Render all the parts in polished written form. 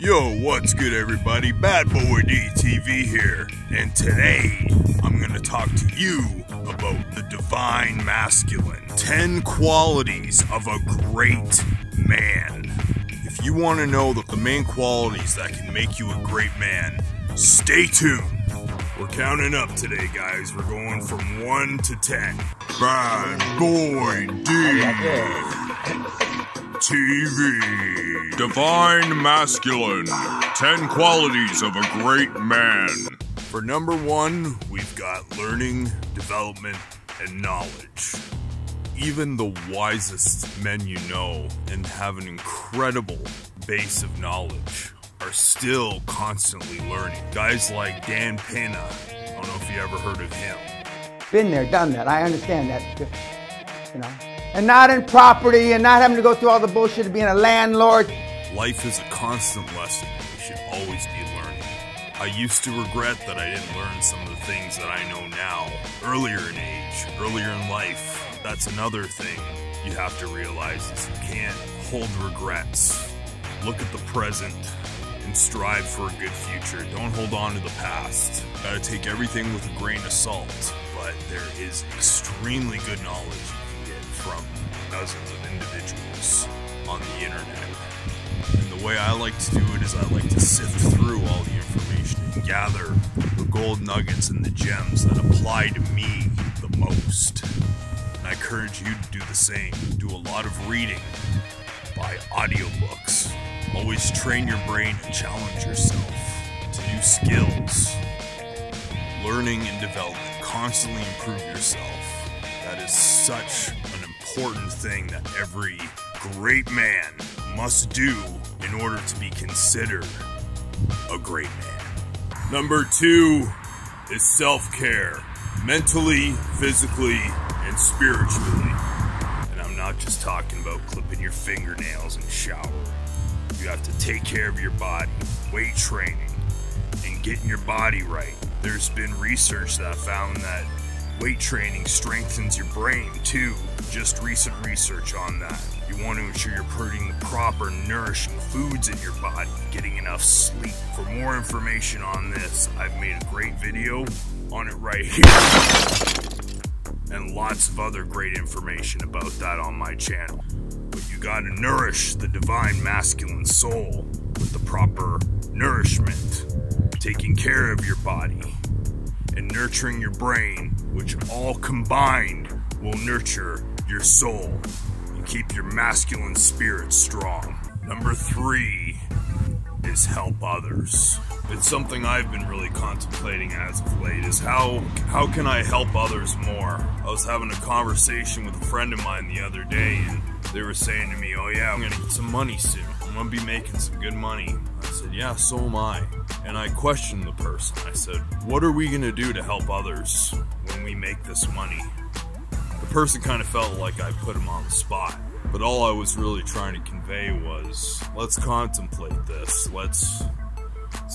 Yo, what's good everybody? BadBoyD TV here, and today I'm gonna talk to you about the divine masculine. 10 qualities of a great man. If you want to know the main qualities that can make you a great man, stay tuned. We're counting up today, guys. We're going from 1 to 10. BadBoyD TV. Divine masculine. 10 qualities of a great man. For number 1, we've got learning, development, and knowledge. Even the wisest men you know and have an incredible base of knowledge are still constantly learning. Guys like Dan Pena, I don't know if you ever heard of him. Been there, done that. I understand that, you know. And not in property and not having to go through all the bullshit of being a landlord. Life is a constant lesson. We should always be learning. I used to regret that I didn't learn some of the things that I know now, earlier in age, earlier in life. That's another thing you have to realize is you can't hold regrets. Look at the present and strive for a good future. Don't hold on to the past. Gotta take everything with a grain of salt, but there is extremely good knowledge you can get from dozens of individuals on the internet. And the way I like to do it is I like to sift through all the information and gather the gold nuggets and the gems that apply to me the most. And I encourage you to do the same. Do a lot of reading, buy audiobooks. Always train your brain and challenge yourself to new skills. Learning and development. Constantly improve yourself. That is such an important thing that every great man must do in order to be considered a great man. Number 2 is self-care. Mentally, physically, and spiritually. And I'm not just talking about clipping your fingernails in the shower. You have to take care of your body, weight training, and getting your body right. There's been research that found that weight training strengthens your brain too. Just recent research on that. You want to ensure you're putting the proper nourishing foods in your body, getting enough sleep. For more information on this, I've made a great video on it right here. And lots of other great information about that on my channel. But you gotta nourish the divine masculine soul with the proper nourishment, taking care of your body, and nurturing your brain, which all combined will nurture your soul and keep your masculine spirit strong. Number 3 is help others. It's something I've been really contemplating as of late, is how can I help others more? I was having a conversation with a friend of mine the other day, and they were saying to me, oh yeah, I'm gonna get some money soon. I'm gonna be making some good money. I said, yeah, so am I. And I questioned the person. I said, what are we gonna do to help others when we make this money? The person kind of felt like I put him on the spot. But all I was really trying to convey was, let's contemplate this. Let's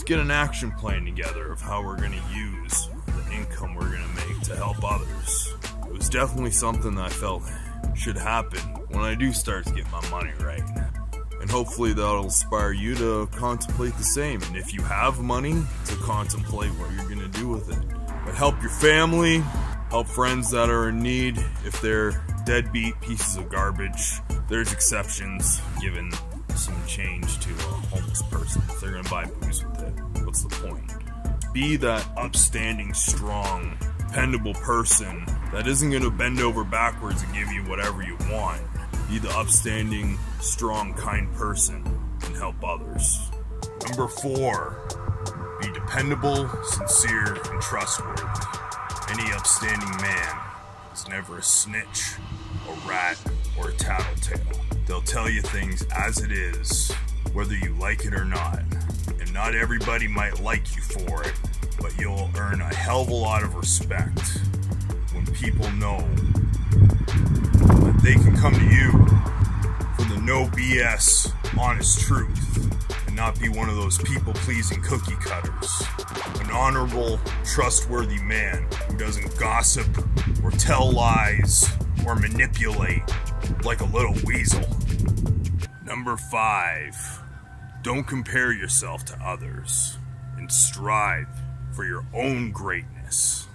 get an action plan together of how we're gonna use the income we're gonna make to help others. It was definitely something that I felt should happen when I do start to get my money right. And hopefully that'll inspire you to contemplate the same. And if you have money, to contemplate what you're gonna do with it. But help your family, help friends that are in need. If they're deadbeat pieces of garbage, there's exceptions, given some change to a homeless person. If they're gonna buy booze with it, what's the point? Be that upstanding, strong, dependable person that isn't gonna bend over backwards and give you whatever you want. Be the upstanding, strong, kind person and help others. Number 4, be dependable, sincere, and trustworthy. Any upstanding man is never a snitch, a rat, or a tattletale. They'll tell you things as it is, whether you like it or not. And not everybody might like you for it, but you'll earn a hell of a lot of respect when people know that they can come to you for the no BS, honest truth, and not be one of those people-pleasing cookie cutters. An honorable, trustworthy man who doesn't gossip or tell lies or manipulate like a little weasel. Number 5, Don't compare yourself to others, and strive for your own greatness.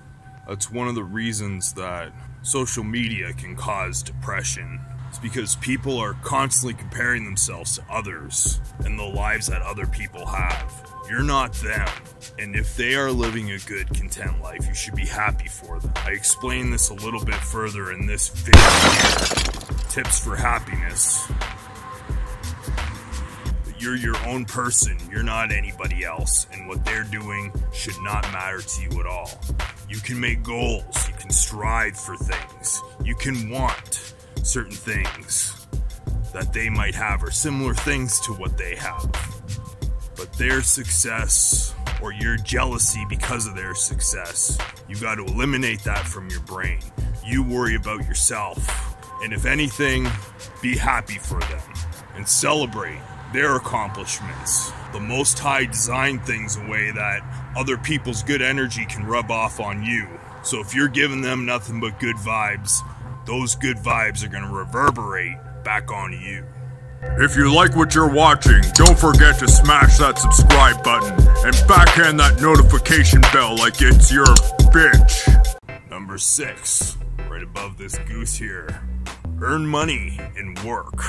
That's one of the reasons that social media can cause depression. It's because people are constantly comparing themselves to others and the lives that other people have. You're not them, and if they are living a good, content life, you should be happy for them. I explain this a little bit further in this video. Tips for happiness. You're your own person, you're not anybody else, and what they're doing should not matter to you at all. You can make goals, you can strive for things, you can want certain things that they might have or similar things to what they have. But their success or your jealousy because of their success, you got to eliminate that from your brain. You worry about yourself, and if anything, be happy for them and celebrate their accomplishments. The Most High designed things in a way that other people's good energy can rub off on you. So if you're giving them nothing but good vibes, those good vibes are going to reverberate back onto you. If you like what you're watching, don't forget to smash that subscribe button and backhand that notification bell like it's your bitch. Number 6, right above this goose here. Earn money and work.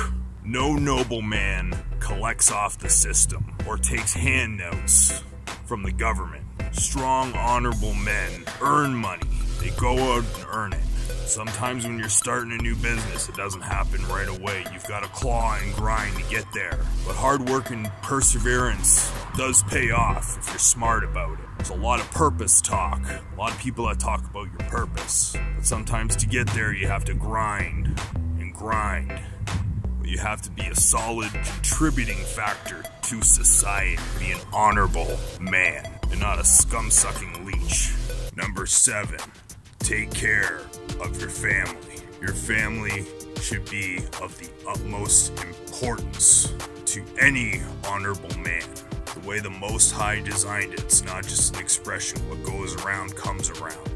No noble man collects off the system or takes handouts from the government. Strong, honorable men earn money. They go out and earn it. Sometimes when you're starting a new business, it doesn't happen right away. You've got to claw and grind to get there. But hard work and perseverance does pay off if you're smart about it. There's a lot of purpose talk. A lot of people that talk about your purpose. But sometimes to get there, you have to grind and grind. You have to be a solid contributing factor to society. Be an honorable man and not a scum-sucking leech. Number 7, take care of your family. Your family should be of the utmost importance to any honorable man. The way the Most High designed it, it's not just an expression. What goes around comes around.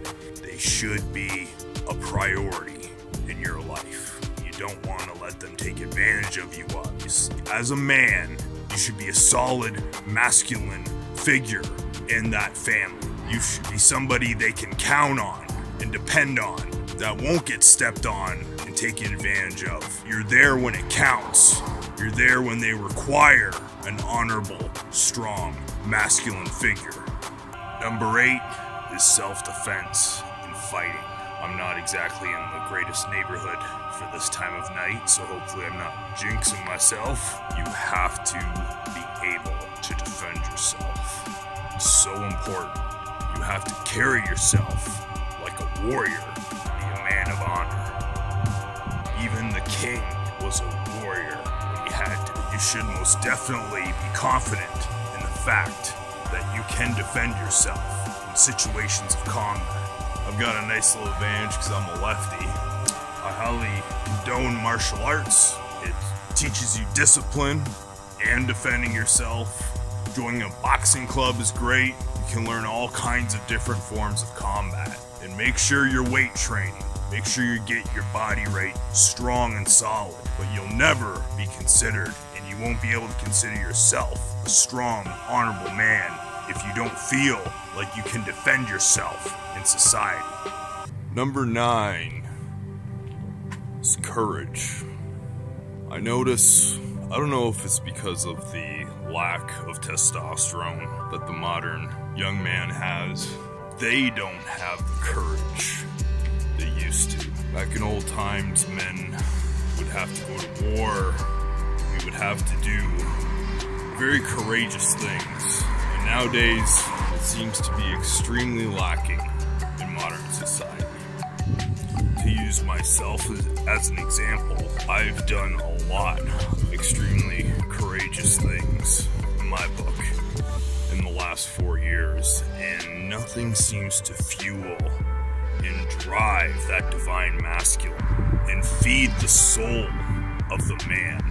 They should be a priority in your life. Don't want to let them take advantage of you, obviously. As a man, you should be a solid, masculine figure in that family. You should be somebody they can count on and depend on, that won't get stepped on and taken advantage of. You're there when it counts. You're there when they require an honorable, strong, masculine figure. Number 8 is self-defense and fighting. I'm not exactly in the greatest neighborhood for this time of night, so hopefully I'm not jinxing myself. You have to be able to defend yourself. It's so important. You have to carry yourself like a warrior, be a man of honor. Even the king was a warrior when he had to. You should most definitely be confident in the fact that you can defend yourself in situations of combat. I've got a nice little advantage because I'm a lefty. I highly condone martial arts. It teaches you discipline and defending yourself. Joining a boxing club is great. You can learn all kinds of different forms of combat. And make sure you're weight training. Make sure you get your body right, strong and solid. But you'll never be considered, and you won't be able to consider yourself a strong, honorable man if you don't feel like you can defend yourself in society. Number 9 is courage. I notice, I don't know if it's because of the lack of testosterone that the modern young man has, they don't have the courage they used to. Back in old times, men would have to go to war. We would have to do very courageous things. And nowadays, it seems to be extremely lacking in modern society. To use myself as an example, I've done a lot of extremely courageous things in my book in the last 4 years, and nothing seems to fuel and drive that divine masculine and feed the soul of the man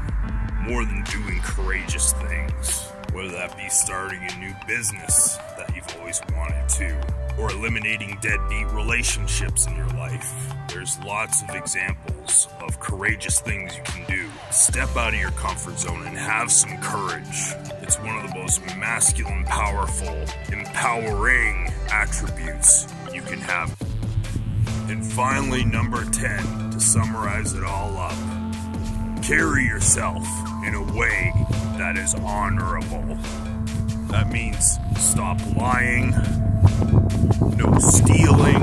more than doing courageous things. Whether that be starting a new business that you've always wanted to, or eliminating deadbeat relationships in your life. There's lots of examples of courageous things you can do. Step out of your comfort zone and have some courage. It's one of the most masculine, powerful, empowering attributes you can have. And finally, number 10, to summarize it all up, carry yourself in a way that is honorable. That means stop lying, no stealing,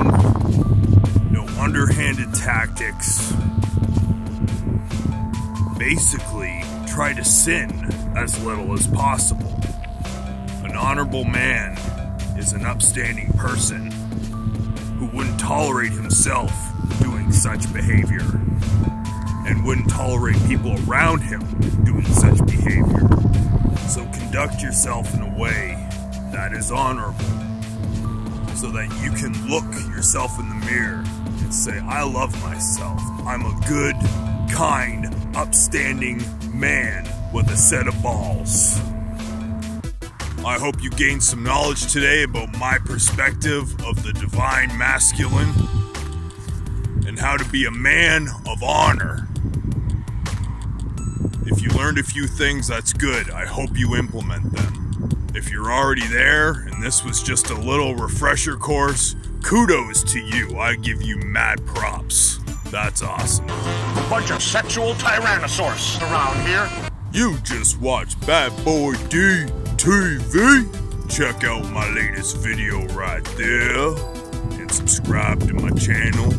no underhanded tactics. Basically, try to sin as little as possible. An honorable man is an upstanding person who wouldn't tolerate himself doing such behavior and wouldn't tolerate people around him doing such behavior. So conduct yourself in a way that is honorable, so that you can look yourself in the mirror and say, I love myself. I'm a good, kind, upstanding man with a set of balls. I hope you gained some knowledge today about my perspective of the divine masculine and how to be a man of honor. If you learned a few things, that's good. I hope you implement them. If you're already there and this was just a little refresher course, kudos to you. I give you mad props. That's awesome. A bunch of sexual tyrannosaurs around here. You just watched BadBoyD TV. Check out my latest video right there. And subscribe to my channel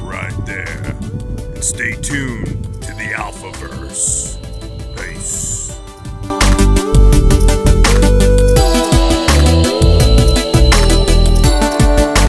right there. And stay tuned to the Alphaverse. Peace.